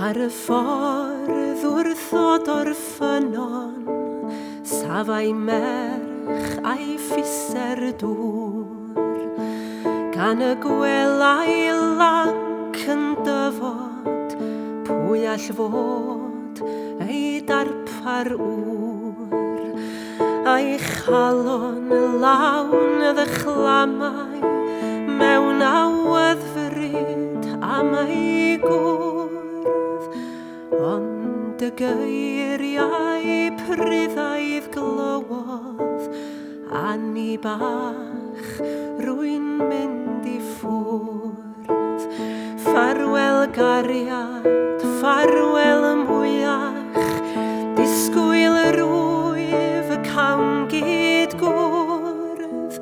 Ar y ffordd wrthod o'r ffynon, safai merch a'i ffiser dŵr, gan y gwelau lanc yn dyfod, pwy all fod ei darpar ŵr, a'i chalon lawn y chlamau mewn awyddfryd am ei gwrdd, ond y geiriau pryddaidd glywodd, ani bach rwy'n mynd i ffwrdd. Ffarwel gariad, ffarwel mwyach, disgwyl yr wyf y cawn gyd gwrdd,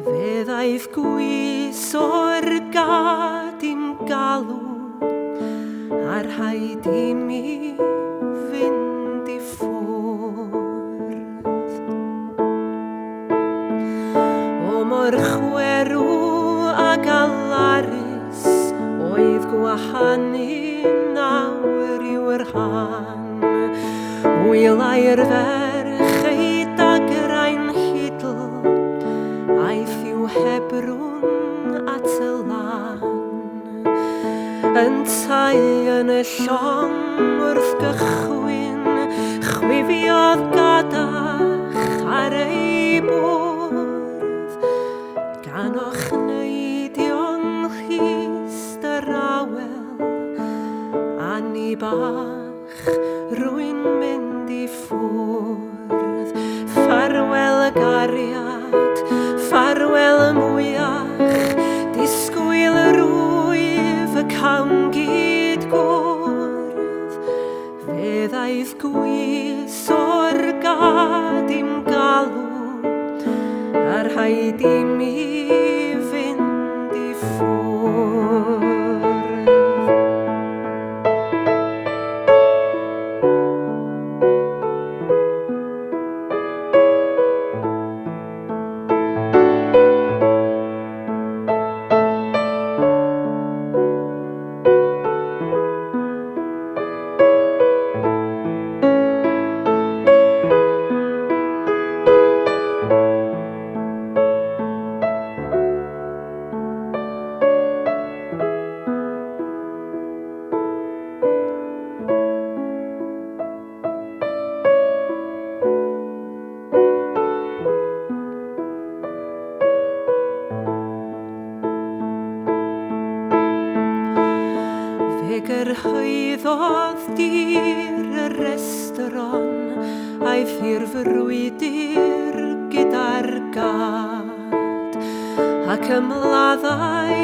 feddaidd gwys o'r gad i'n galw, a rhaid i mi fynd i ffwrdd. O mor chwerw a galarus oedd gwahanu nawr i'w rhan, wylai'r ferch ei dagrau'n hidl, aeth i'w Hebrwn at y lan. Yn tai yn y llong wrth gychwyn, chwifiodd gadach ar ei bwrdd, gan o'ch neidio'n llist yr awel, ani bach rwy'n mynd i ffwrdd. Ffarwel y gariad, ffarwel y mwyach, disgwyl yr wyf y cawn gyd gwrdd, feddaidd gwys o'r gad i'n galw, a rhaid i mi fynd i ffwrdd. Fe gyrhaeddodd dir y restron, aeth i'r frwydr gyda'r gad, ac ymladdau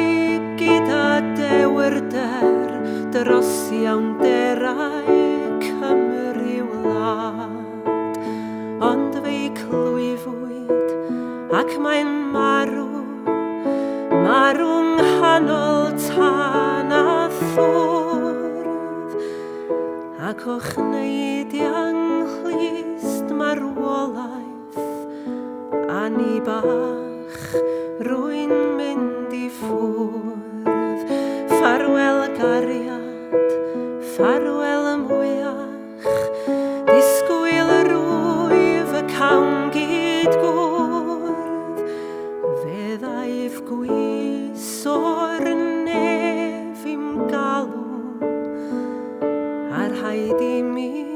gyda dewrder dros iawnderau Cymru wlad. Ond fe'i clwyfwyd ac mae'n marw'n nghanol tân a thwrdd, ac o'ch neidiau'n llist marwolaeth, ani bach rwy'n mynd i ffwrdd. Ffarwel gariad, ffarwel y mwyach, disgwyl yr wyf y cawn gyd gwrdd, feddaidd gwys o'r nef i'm galw, a rhaid i mi